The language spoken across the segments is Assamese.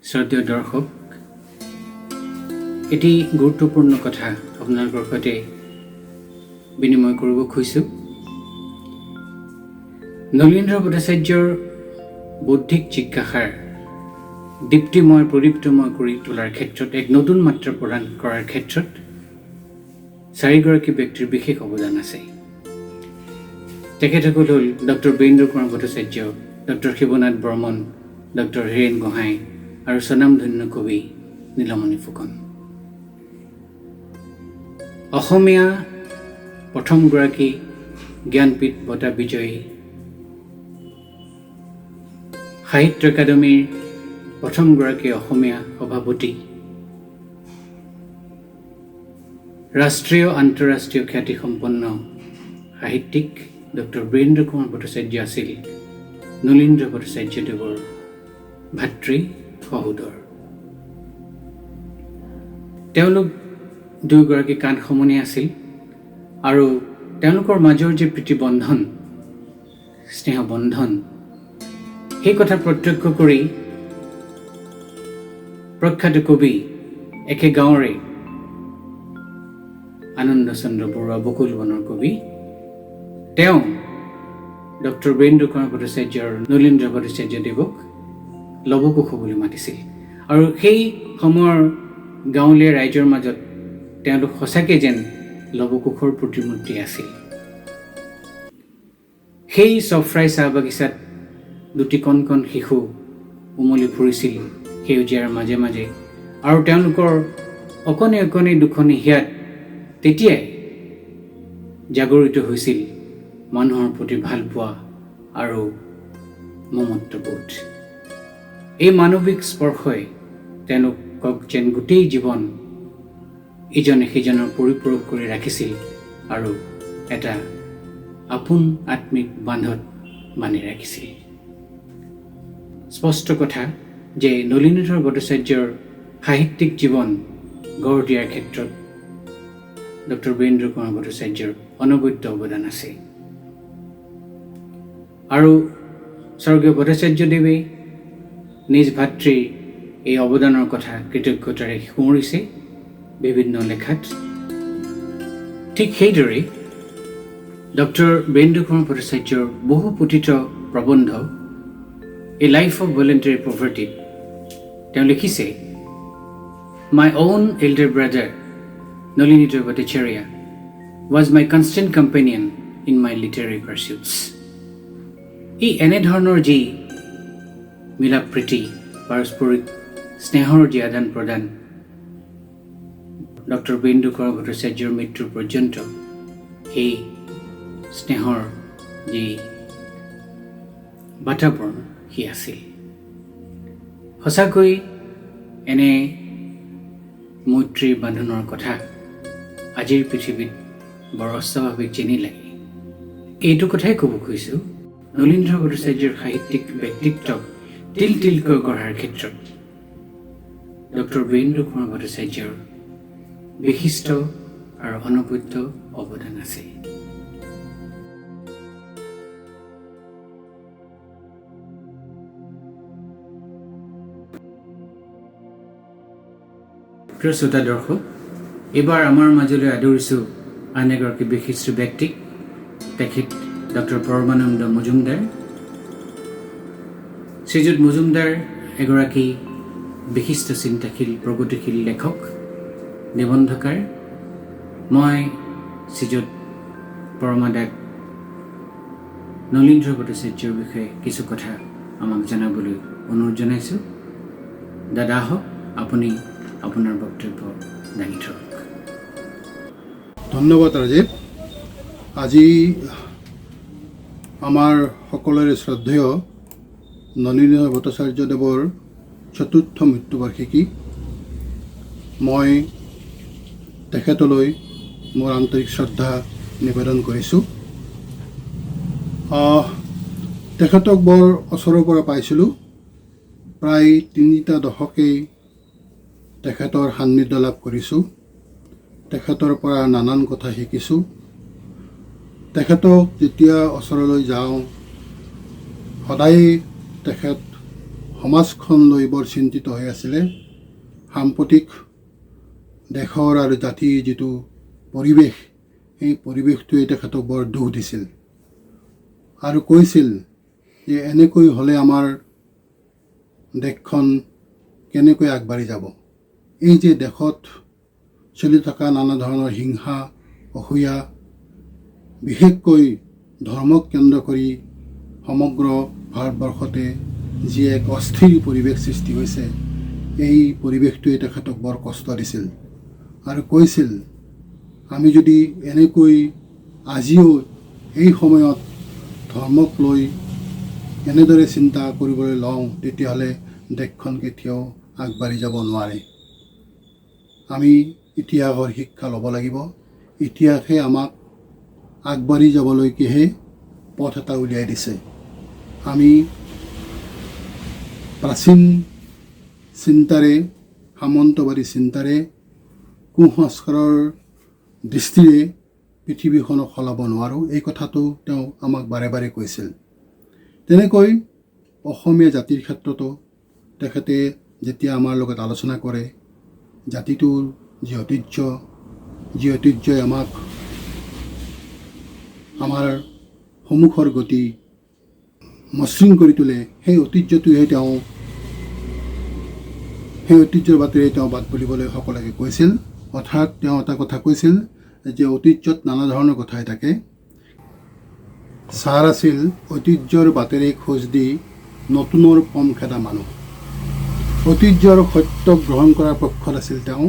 শ্ৰদ্ধেয় দৰ্শক, এটি গুৰুত্বপূৰ্ণ কথা আপোনালোকৰ সৈতে বিনিময় কৰিব খুজিছোঁ। নলীন্দ্ৰ ভট্টাচাৰ্যৰ বৌদ্ধিক জিজ্ঞাসাৰ দীপ্তিময় প্ৰদীপ্তময় কৰি তোলাৰ ক্ষেত্ৰত এক নতুন মাত্ৰা প্ৰদান কৰাৰ ক্ষেত্ৰত চাৰিগৰাকী ব্যক্তিৰ বিশেষ অৱদান আছে। তেখেতসকল হ'ল doctor Birendra Kumar Bhattacharya, doctor Shivnath Barman, doctor Hiren Gohain আৰু স্বনামধন্য কবি নীলমণি ফুকন। অসমীয়া প্ৰথমগৰাকী জ্ঞানপীঠ বঁটা বিজয়ী, সাহিত্য একাডেমীৰ প্ৰথমগৰাকী অসমীয়া সভাপতি, ৰাষ্ট্ৰীয় আন্তঃৰাষ্ট্ৰীয় খ্যাতিসম্পন্ন সাহিত্যিক ডক্টৰ বীৰেন্দ্ৰ কুমাৰ ভট্টাচাৰ্য আছিল নলীন্দ্ৰ ভট্টাচাৰ্যদেৱৰ ভাতৃ সহোদৰ। তেওঁলোক দুয়োগৰাকী কাণ সমনীয়া আছিল আৰু তেওঁলোকৰ মাজৰ যে প্ৰীতিবন্ধন, স্নেহবন্ধন, সেই কথা প্ৰত্যক্ষ কৰি প্ৰখ্যাত কবি, একে গাঁৱৰে আনন্দ চন্দ্ৰ বৰুৱা বকুল বনৰ কবি, তেওঁ ডক্টৰ বীৰেন্দ্ৰ কুমাৰ ভট্টাচাৰ্য আৰু নলীন্দ্ৰ ভট্টাচাৰ্যদেৱক লৱকুশ বুলি মাতিছিল। আৰু সেই সময়ৰ গাঁৱলীয়া ৰাইজৰ মাজত তেওঁলোক সঁচাকৈ যেন লৱকুশৰ প্ৰতিমূৰ্তি আছিল। সেই চফৰাই চাহ বাগিচাত দুটি কণ কণ শিশু উমলি ফুৰিছিল সেউজীয়াৰ মাজে মাজে, আৰু তেওঁলোকৰ অকণি অকণি দুখনি হিয়াত তেতিয়াই জাগৰিত হৈছিল মানুহৰ প্ৰতি ভালপোৱা আৰু মমত্ববোধ। এই মানৱিক স্পৰ্শই তেওঁলোকক যেন গোটেই জীৱন ইজনে সিজনৰ পৰিপূৰক কৰি ৰাখিছিল আৰু এটা আপোন আত্মিক বান্ধত বান্ধি ৰাখিছিল। স্পষ্ট কথা যে নলীন্দ্ৰ ভট্টাচাৰ্যৰ সাহিত্যিক জীৱন গঢ় দিয়াৰ ক্ষেত্ৰত ডক্টৰ বীৰেন্দ্ৰ কুমাৰ ভট্টাচাৰ্যৰ অনবদ্য অৱদান আছে। আৰু স্বৰ্গীয় ভট্টাচাৰ্যদেৱে নিজ ভাতৃৰ এই অৱদানৰ কথা কৃতজ্ঞতাৰে সোঁৱৰিছে বিভিন্ন লেখাত। ঠিক সেইদৰে ডক্টৰ বীৰেন্দ্ৰ কুমাৰ ভট্টাচাৰ্যৰ বহু পঠিত প্ৰবন্ধ এ লাইফ অফ ভলেণ্টাৰী পভাৰ্টিত তেওঁ লিখিছে, my own elder brother Nalinidra Bhattacharya was my constant companion in my literary pursuits. ই এনেধৰণৰ যি মিলা প্ৰীতি, পাৰস্পৰিক স্নেহৰ যি আদান প্ৰদান, ডক্টৰ বীৰেন্দ্ৰ কুমাৰ ভট্টাচাৰ্যৰ মৃত্যুৰ পৰ্যন্ত সেই স্নেহৰ যি বাতাবৰণ সি আছিল। সঁচাকৈ এনে মৈত্ৰীৰ বান্ধোনৰ কথা আজিৰ পৃথিৱীত বৰ অস্বাভাৱিক যেনি লাগে। এইটো কথাই ক'ব খুজিছোঁ, নলীন্দ্ৰ ভট্টাচাৰ্যৰ সাহিত্যিক ব্যক্তিত্বক তিল তিলকৈ গঢ়াৰ ক্ষেত্ৰত ডক্টৰ বীৰেন্দ্ৰ কুমাৰ ভট্টাচাৰ্যৰ বিশিষ্ট আৰু অনবদ্য অৱদান আছে। প্ৰিয় শ্ৰোতা দৰ্শক, এইবাৰ আমাৰ মাজলৈ আদৰিছোঁ আন এগৰাকী বিশিষ্ট ব্যক্তিক, তেখেত ডক্টৰ পৰমানন্দ মজুমদাৰ। শ্ৰীযুত মজুমদাৰ এগৰাকী বিশিষ্ট চিন্তাশীল, প্ৰগতিশীল লেখক, নিবন্ধকাৰ। মই শ্ৰীযুত পৰমাদাক নলীন্দ্ৰ ভট্টাচাৰ্যৰ বিষয়ে কিছু কথা আমাক জনাবলৈ অনুৰোধ জনাইছোঁ। দাদা আহক, আপুনি আপোনাৰ বক্তব্য দাঙি ধৰক। ধন্যবাদ ৰাজীৱ। আজি আমাৰ সকলোৰে শ্ৰদ্ধেয় নলীন্দ্ৰ ভট্টাচাৰ্যদেৱৰ চতুৰ্থ মৃত্যুবাৰ্ষিকী। মই তেখেতলৈ মোৰ আন্তৰিক শ্ৰদ্ধা নিবেদন কৰিছোঁ। তেখেতক বৰ ওচৰৰ পৰা পাইছিলোঁ। প্ৰায় 3টা দশকেই তেখেতৰ সান্নিধ্য লাভ কৰিছোঁ। তেখেতৰ পৰা নানান কথা শিকিছোঁ। তেখেতক যেতিয়া ওচৰলৈ যাওঁ সদায় তেখেত সমাজখন লৈ বৰ চিন্তিত হৈ আছিলে। সাম্প্ৰতিক দেশৰ আৰু জাতিৰ যিটো পৰিৱেশ, এই পৰিৱেশটোৱে তেখেতক বৰ দুখ দিছিল আৰু কৈছিল যে এনেকৈ হ'লে আমাৰ দেশখন কেনেকৈ আগবাঢ়ি যাব। এই যে দেশত চলি থকা নানা ধৰণৰ হিংসা অসূয়া, বিশেষকৈ ধৰ্মক কেন্দ্ৰ কৰি সমগ্ৰ ভাৰতবৰ্ষতে যি এক অস্থিৰ পৰিৱেশ সৃষ্টি হৈছে, এই পৰিৱেশটোৱে তেখেতক বৰ কষ্ট দিছিল আৰু কৈছিল আমি যদি এনেকৈ আজিও এই সময়ত ধৰ্মক লৈ এনেদৰে চিন্তা কৰিবলৈ লওঁ, তেতিয়াহ'লে দেশখন কেতিয়াও আগবাঢ়ি যাব নোৱাৰে। আমি ইতিহাসৰ শিক্ষা ল'ব লাগিব। ইতিহাসে আমাক আগবাঢ়ি যাবলৈকেহে পথ এটা উলিয়াই দিছে। আমি প্ৰাচীন চিন্তাৰে, সামন্তবাদী চিন্তাৰে, কুসংস্কাৰৰ দৃষ্টিৰে পৃথিৱীখনক সলাব নোৱাৰোঁ। এই কথাটো তেওঁ আমাক বাৰে বাৰে কৈছিল। তেনেকৈ অসমীয়া জাতিৰ ক্ষেত্ৰতো তেখেতে যেতিয়া আমাৰ লগত আলোচনা কৰে, জাতিটোৰ যি ঐতিহ্যই আমাক আমাৰ সন্মুখৰ গতি মসৃণ কৰি তোলে, সেই ঐতিহ্যৰ বাটেৰে তেওঁ বাট বুলিবলৈ সকলোকে কৈছিল। অৰ্থাৎ তেওঁ এটা কথা কৈছিল যে ঐতিহ্যত নানা ধৰণৰ কথাই থাকে। ছাৰ আছিল ঐতিহ্যৰ বাটেৰে খোজ দি নতুনৰ পম খেদা মানুহ। ঐতিহ্যৰ সত্য গ্ৰহণ কৰাৰ পক্ষত আছিল তেওঁ।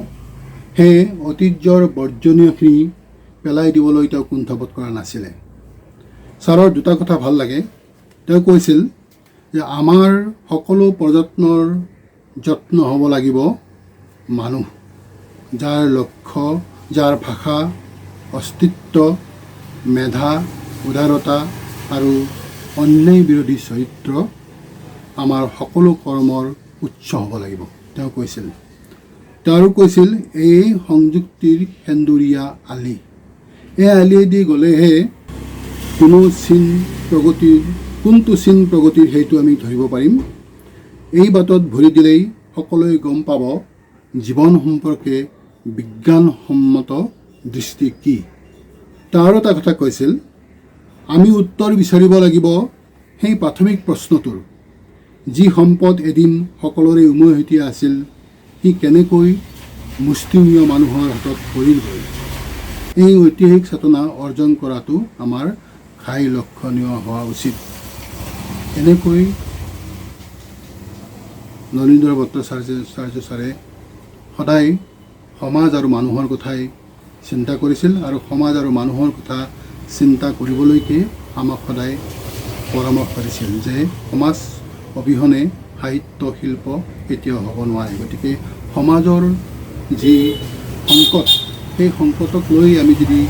সেয়ে ঐতিহ্যৰ বৰ্জনীয়খিনি পেলাই দিবলৈ তেওঁ কুণ্ঠাবোধ কৰা নাছিলে। ছাৰৰ দুটা কথা ভাল লাগে। তেওঁ কৈছিল যে আমাৰ সকলো প্ৰযত্নৰ যত্ন হ'ব লাগিব মানুহ, যাৰ লক্ষ্য, যাৰ ভাষা, অস্তিত্ব, মেধা, উদাৰতা আৰু অন্যায় বিৰোধী চৰিত্ৰ আমাৰ সকলো কৰ্মৰ উৎস হ'ব লাগিব, তেওঁ কৈছিল। তেওঁ আৰু কৈছিল এই সংযুক্তিৰ সেন্দুৰীয়া আলি, এই আলিয়েদি গ'লেহে কোনটো চিন প্ৰগতিৰ সেইটো আমি ধৰিব পাৰিম। এই বাটত ভৰি দিলেই সকলোৱে গম পাব জীৱন সম্পৰ্কে বিজ্ঞানসন্মত দৃষ্টি কি। তেওঁ আৰু এটা কথা কৈছিল, আমি উত্তৰ বিচাৰিব লাগিব সেই প্ৰাথমিক প্ৰশ্নটোৰ, যি সম্পদ এদিন সকলোৰে উমৈহতীয়া আছিল, সি কেনেকৈ মুষ্টিমীয় মানুহৰ হাতত পৰিলগৈ। এই ঐতিহাসিক চেতনা অৰ্জন কৰাটো আমাৰ ঘাই লক্ষণীয় হোৱা উচিত। এনেকৈ নলীন্দ্ৰ ভট্টাচাৰ্য ছাৰে সদায় সমাজ আৰু মানুহৰ কথাই চিন্তা কৰিছিল আৰু সমাজ আৰু মানুহৰ কথা চিন্তা কৰিবলৈকে আমাক সদায় পৰামৰ্শ দিছিল যে সমাজ অবিহনে সাহিত্য শিল্প কেতিয়াও হ'ব নোৱাৰে। গতিকে সমাজৰ যি সংকট, সেই সংকটক লৈ আমি যদি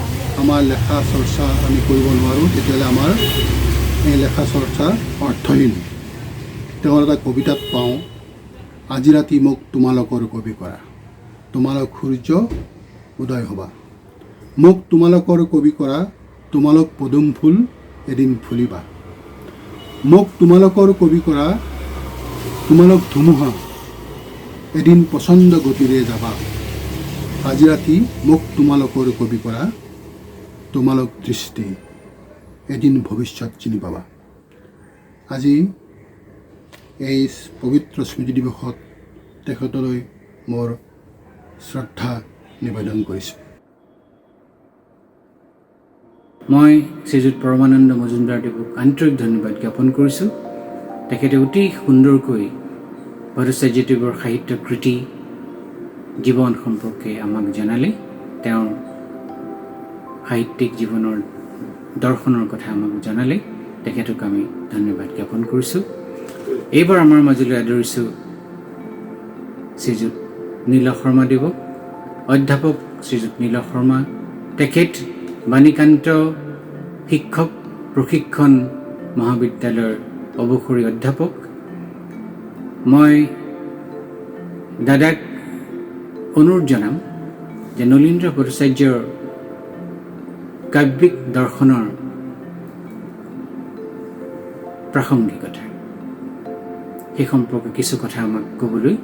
আমাৰ লেখা চৰ্চা আমি কৰিব নোৱাৰোঁ, তেতিয়াহ'লে আমাৰ এই লেখা চৰ্চা অৰ্থহীন। তেওঁৰ এটা কবিতাত পাওঁ, আজি ৰাতি মোক তোমালোকৰ কবি কৰা, তোমালোক সূৰ্য উদয় হ'বা। মোক তোমালোকৰ কবি কৰা, তোমালোক পদুম ফুল এদিন ফুলিবা। মোক তোমালোকৰ কবি কৰা, তোমালোক ধুমুহা এদিন প্ৰচণ্ড গতিৰে যাবা। আজি ৰাতি মোক তোমালোকৰ কবি কৰা, তোমালোক দৃষ্টি এদিন ভৱিষ্যত চিনি পাবা। আজি এই পবিত্ৰ স্মৃতি দিৱসত তেখেতলৈ মোৰ শ্ৰদ্ধা নিবেদন কৰিছোঁ। মই শ্ৰীযুত পৰমানন্দ মজুমদাৰদেৱক আন্তৰিক ধন্যবাদ জ্ঞাপন কৰিছোঁ। তেখেতে অতি সুন্দৰকৈ ভট্টাচাৰ্যদেৱৰ সাহিত্য কৃতি, জীৱন সম্পৰ্কে আমাক জনালে। তেওঁৰ সাহিত্যিক জীৱনৰ দৰ্শনৰ কথা আমাক জনালে। তেখেতক আমি ধন্যবাদ জ্ঞাপন কৰিছোঁ। এইবাৰ আমাৰ মাজলৈ আদৰিছোঁ শ্ৰীযুত নীল শৰ্মাদেৱক, অধ্যাপক শ্ৰীযুত নীল শৰ্মা। তেখেত বাণীকান্ত শিক্ষক প্ৰশিক্ষণ মহাবিদ্যালয়ৰ অৱসৰী অধ্যাপক। মই দাদাক অনুৰোধ জনাম যে নলীন্দ্ৰ ভট্টাচাৰ্যৰ কাব্যিক দৰ্শনৰ প্ৰাসংগিকতা, সেই সম্পৰ্কে কিছু কথা আমাক ক'বলৈ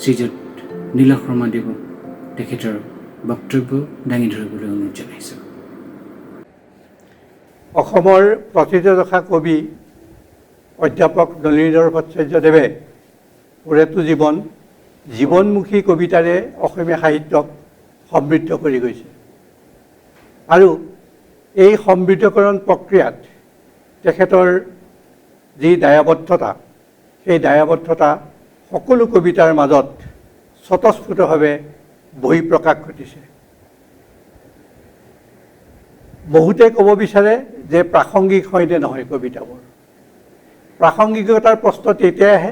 শ্ৰীযুত নীলক শৰ্মাদেৱক তেখেতৰ বক্তব্য দাঙি ধৰিবলৈ অনুৰোধ জনাইছোঁ। অসমৰ প্ৰথিতযশা কবি অধ্যাপক নলিনীধৰ ভট্টাচাৰ্যদেৱে পুৰেতো জীৱনমুখী কবিতাৰে অসমীয়া সাহিত্যক সমৃদ্ধ কৰি গৈছে আৰু এই সমৃদ্ধকৰণ প্ৰক্ৰিয়াত তেখেতৰ যি দায়বদ্ধতা, সেই দায়বদ্ধতা সকলো কবিতাৰ মাজত স্বতঃস্ফূৰ্তভাৱে বহিঃপ্ৰকাশ ঘটিছে। বহুতে ক'ব বিচাৰে যে প্ৰাসংগিক হয়নে নহয় কবিতাবোৰ। প্ৰাসংগিকতাৰ প্ৰশ্ন তেতিয়াই আহে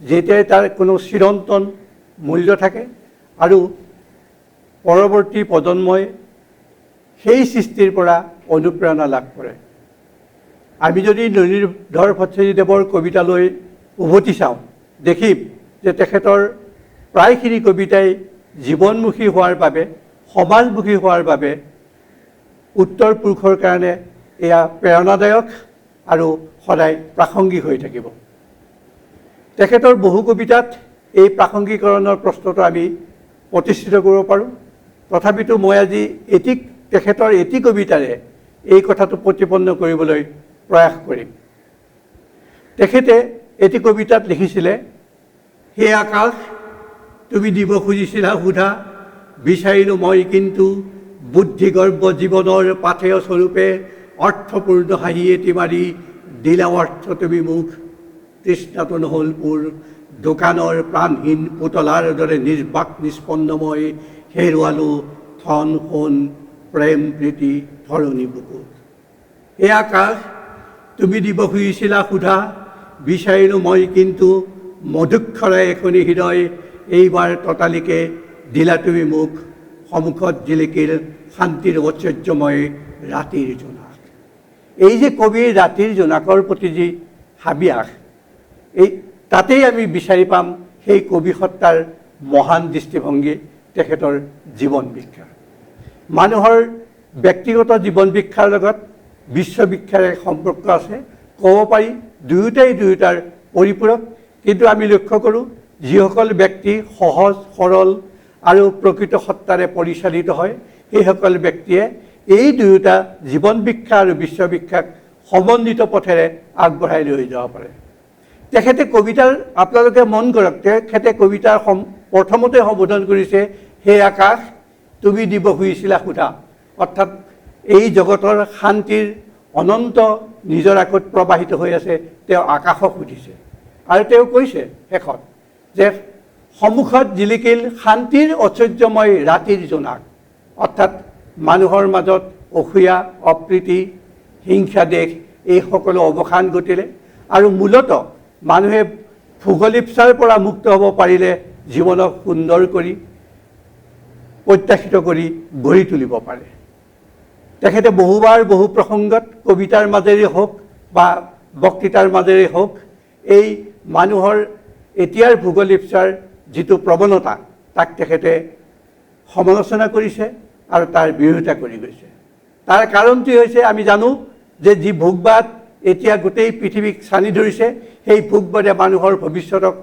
যেতিয়াই তাৰ কোনো চিৰন্তন মূল্য থাকে আৰু পৰৱৰ্তী প্ৰজন্মই সেই সৃষ্টিৰ পৰা অনুপ্ৰেৰণা লাভ কৰে। আমি যদি নলিনীধৰ ভট্টাচাৰ্যদেৱৰ কবিতালৈ উভতি চাওঁ, দেখিম যে তেখেতৰ প্ৰায়খিনি কবিতাই জীৱনমুখী হোৱাৰ বাবে, সমাজমুখী হোৱাৰ বাবে উত্তৰ পুৰুষৰ কাৰণে এয়া প্ৰেৰণাদায়ক আৰু সদায় প্ৰাসংগিক হৈ থাকিব। তেখেতৰ বহু কবিতাত এই প্ৰাসংগিকৰণৰ প্ৰশ্নটো আমি প্ৰতিষ্ঠিত কৰিব পাৰোঁ। তথাপিতো মই আজি তেখেতৰ এটি কবিতাৰে এই কথাটো প্ৰতিপন্ন কৰিবলৈ প্ৰয়াস কৰিম। তেখেতে এটি কবিতাত লিখিছিলে, হে আকাশ তুমি দিব খুজিছিলা সুধা, বিচাৰিলোঁ মই কিন্তু বুদ্ধিগৰ্ভ জীৱনৰ পাথেয় স্বৰূপে, অৰ্থপূৰ্ণ হাঁহি এটি মাৰি দিলা অৰ্থ তুমি মোক, তৃষ্ণাটো নহ'ল পুৰ, দোকানৰ প্ৰাণহীন পুতলাৰ দৰে নিৰ্বাক নিষ্পন্নময়, হেৰুৱালোঁ ধন সোণ প্ৰেম প্ৰীতি ধৰণী বুকুত। হে আকাশ তুমি দিব খুজিছিলা সুধা, বিচাৰিলোঁ মই কিন্তু মধুক্ষৰা এখনি হৃদয়, এইবাৰ ততালিকে দিলা তুমি মোক, সন্মুখত জিলিকিল শান্তিৰ ঐশ্বৰ্যময় ৰাতিৰ জোনাক। এই যে কবিৰ ৰাতিৰ জোনাকৰ প্ৰতি যি হাবিয়াস, এই তাতেই আমি বিচাৰি পাম সেই কবি সত্তাৰ মহান দৃষ্টিভংগী, তেখেতৰ জীৱন ভিক্ষা। মানুহৰ ব্যক্তিগত জীৱন ভিক্ষাৰ লগত বিশ্বভিক্ষাৰ এক সম্পৰ্ক আছে, ক'ব পাৰি দুয়োটাৰ পৰিপূৰক। কিন্তু আমি লক্ষ্য কৰোঁ যিসকল ব্যক্তি সহজ সৰল আৰু প্ৰকৃত সত্তাৰে পৰিচালিত হয়, সেইসকল ব্যক্তিয়ে এই দুয়োটা জীৱন ভিক্ষা আৰু বিশ্বভিক্ষাক সমন্বিত পথেৰে আগবঢ়াই লৈ যাব পাৰে। তেখেতে কবিতাৰ, আপোনালোকে মন কৰক, তেখেতে কবিতাৰ প্ৰথমতে সম্বোধন কৰিছে, হে আকাশ তুমি দিব খুজিছিলা সুধা। অৰ্থাৎ এই জগতৰ শান্তিৰ অনন্ত নিজৰ আগত প্ৰবাহিত হৈ আছে, তেওঁ আকাশক সুধিছে আৰু তেওঁ কৈছে শেষত যে সন্মুখত জিলিকিল শান্তিৰ ঐশ্বৰ্যময় ৰাতিৰ জোনাক। অৰ্থাৎ মানুহৰ মাজত অসূয়া অপ্ৰীতি হিংসা দেশ এই সকলো অৱসান ঘটিলে আৰু মূলত মানুহে ভোগলিপ্সাৰ পৰা মুক্ত হ'ব পাৰিলে জীৱনক সুন্দৰ কৰি প্ৰত্যাশিত কৰি গঢ়ি তুলিব পাৰে। তেখেতে বহুবাৰ বহু প্ৰসংগত কবিতাৰ মাজেৰে হওক বা বক্তৃতাৰ মাজেৰে হওক এই মানুহৰ এতিয়াৰ ভোগলিপ্সাৰ যিটো প্ৰৱণতা তাক তেখেতে সমালোচনা কৰিছে আৰু তাৰ বিৰোধিতা কৰি গৈছে। তাৰ কাৰণটো হৈছে আমি জানো যে যি ভোগবাদ এতিয়া গোটেই পৃথিৱীক চানি ধৰিছে, সেই ভোগবাদে মানুহৰ ভৱিষ্যতক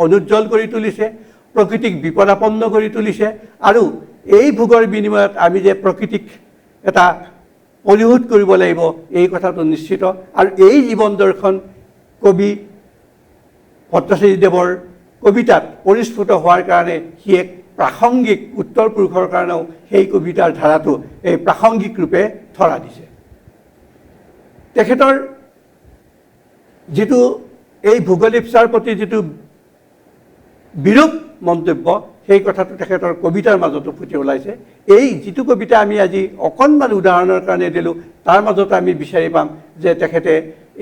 অনুজ্জ্বল কৰি তুলিছে, প্ৰকৃতিক বিপদাপন্ন কৰি তুলিছে আৰু এই ভোগৰ বিনিময়ত আমি যে প্ৰকৃতিক এটা পৰিশোধ কৰিব লাগিব এই কথাটো নিশ্চিত। আৰু এই জীৱন দৰ্শন কবি ভট্টাচাৰ্যদেৱৰ কবিতাত পৰিস্ফুট হোৱাৰ কাৰণে সি এক প্ৰাসংগিক, উত্তৰ পুৰুষৰ কাৰণেও সেই কবিতাৰ ধাৰাটো এই প্ৰাসংগিক ৰূপে ধৰা দিছে। তেখেতৰ যিটো এই ভোগলিপ্সাৰ প্ৰতি যিটো বিৰূপ মন্তব্য, সেই কথাটো তেখেতৰ কবিতাৰ মাজতো ফুটি ওলাইছে। এই যিটো কবিতা আমি আজি অকণমান উদাহৰণৰ কাৰণে দিলোঁ, তাৰ মাজতো আমি বিচাৰি পাম যে তেখেতে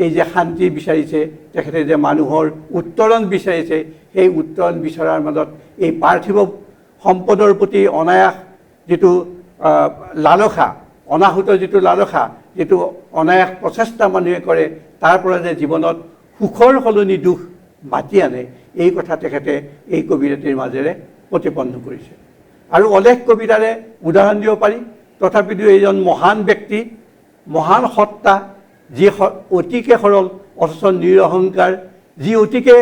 এই যে শান্তি বিচাৰিছে, তেখেতে যে মানুহৰ উত্তৰণ বিচাৰিছে, সেই উত্তৰণ বিচৰাৰ মাজত এই পাৰ্থিৱ সম্পদৰ প্ৰতি অনায়াস যিটো লালসা, অনাহুত যিটো লালসা, যিটো অনায়াস প্ৰচেষ্টা মানুহে কৰে, তাৰ পৰা যে জীৱনত সুখৰ সলনি দুখ বাটি আনে, এই কথা তেখেতে এই কবিতাটিৰ মাজেৰে প্ৰতিপন্ন কৰিছে। আৰু অলেখ কবিতাৰে উদাহৰণ দিব পাৰি। তথাপিতো এইজন মহান ব্যক্তি, মহান সত্তা, যি অতিকে সৰল অথচ নিৰহংকাৰ, যি অতিকে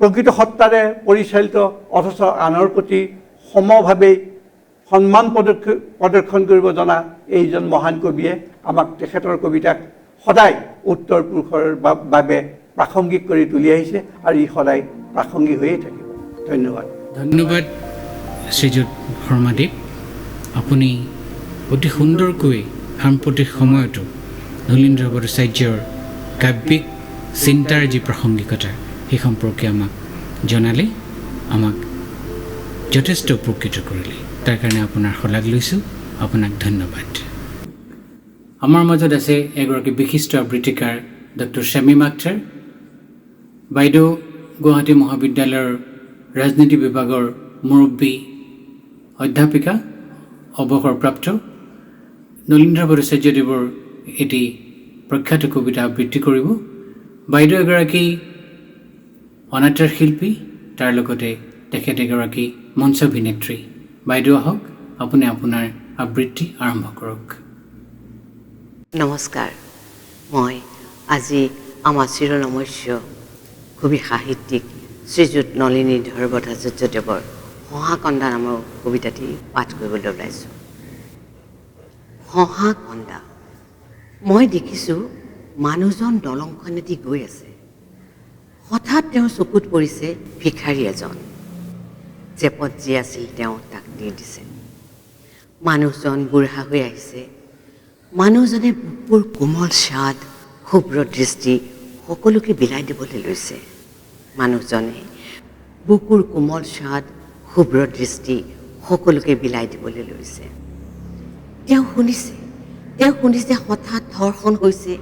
প্ৰকৃত সত্তাৰে পৰিচালিত অথচ আনৰ প্ৰতি সমভাৱে সন্মান প্ৰদৰ্শন কৰিব জনা এইজন মহান কবিয়ে আমাক তেখেতৰ কবিতাক সদায় উত্তৰ পুৰুষৰ বাবে প্ৰাসংগিক কৰি তুলি আহিছে আৰু ই সদায় প্ৰাসংগিক হৈয়ে থাকিব। ধন্যবাদ। ধন্যবাদ শ্ৰীযুত শৰ্মাদেৱ, আপুনি অতি সুন্দৰকৈ সাম্প্ৰতিক সময়তো নলীন্দ্ৰ ভট্টাচাৰ্যৰ কাব্যিক চিন্তাৰ যি প্ৰাসংগিকতা সেই সম্পৰ্কে আমাক জনালে, আমাক যথেষ্ট উপকৃত কৰিলে। তাৰ কাৰণে আপোনাৰ শলাগ লৈছোঁ, আপোনাক ধন্যবাদ। আমাৰ মাজত আছে এগৰাকী বিশিষ্ট আবৃত্তিকাৰ ডক্টৰ শ্বামীম আখতাৰ বাইদেউ, গুৱাহাটী মহাবিদ্যালয়ৰ ৰাজনীতি বিভাগৰ মুৰব্বী অধ্যাপিকা, অৱসৰপ্ৰাপ্ত। নলীন্দ্ৰ ভট্টাচাৰ্যদেৱৰ এটি প্ৰখ্যাত কবিতা আবৃত্তি কৰিব। বাইদেউ এগৰাকী অনাট্যৰ শিল্পী, তাৰ লগতে তেখেত এগৰাকী মঞ্চাভিনেত্ৰী। বাইদেউ আহক, আপুনি আপোনাৰ আবৃত্তি আৰম্ভ কৰক। নমস্কাৰ। মই আজি আমাৰ চিৰনমস্য কবি সাহিত্যিক শ্ৰীযুত নলিনীধৰ ভট্টাচাৰ্যদেৱৰ শহাকন্দা নামৰ কবিতাটি পাঠ কৰিবলৈ ওলাইছোঁ। শহাকন্দা। মই দেখিছোঁ মানুহজন দলংখনেদি গৈ আছে। হঠাৎ তেওঁৰ চকুত পৰিছে ভিক্ষাৰী এজন। জেপত যি আছিল তেওঁ তাক দি দিছে। মানুহজন বুঢ়া হৈ আহিছে। মানুহজনে বুকুৰ কোমল স্বাদ, শুভ্ৰ দৃষ্টি সকলোকে বিলাই দিবলৈ লৈছে। মানুহজনে বুকুৰ কোমল স্বাদ, শুভ্ৰ দৃষ্টি সকলোকে বিলাই দিবলৈ লৈছে। তেওঁ শুনিছে হঠাৎ ধৰ্ষণ হৈছে,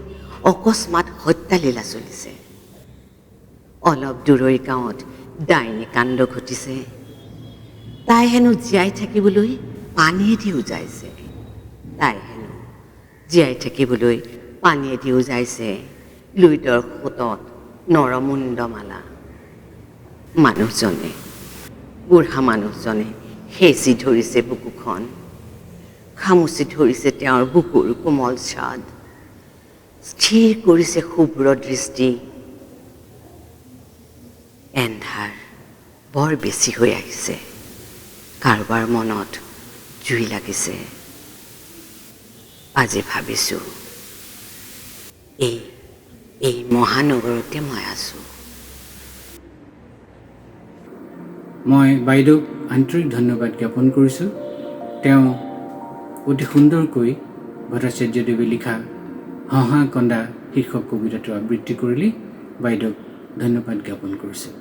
অকস্মাত হত্যালীলা চলিছে। অলপ দূৰৈৰ গাঁৱত ডাইনী কাণ্ড ঘটিছে। তাই হেনো জীয়াই থাকিবলৈ পানীয়েদি উজাইছে। লুইতৰ সোঁতত নৰমুণ্ডমালা। বুঢ়া মানুহজনে হেঁচি ধৰিছে বুকুখন, খামুচি ধৰিছে তেওঁৰ বুকুৰ কোমল স্বাদ, স্থিৰ কৰিছে শুভ্ৰ দৃষ্টি। এন্ধাৰ বৰ বেছি হৈ আহিছে। কাৰোবাৰ মনত জুই লাগিছে। আজি ভাবিছোঁ এই মহানগৰতে মই আছোঁ। মই বাইদেউক আন্তৰিক ধন্যবাদ জ্ঞাপন কৰিছোঁ। তেওঁ অতি সুন্দৰকৈ ভট্টাচাৰ্যদেৱে লিখা হহাকন্দা শীৰ্ষক কবিতাটো আবৃত্তি কৰিলে। বাইদেউক ধন্যবাদ জ্ঞাপন কৰিছোঁ।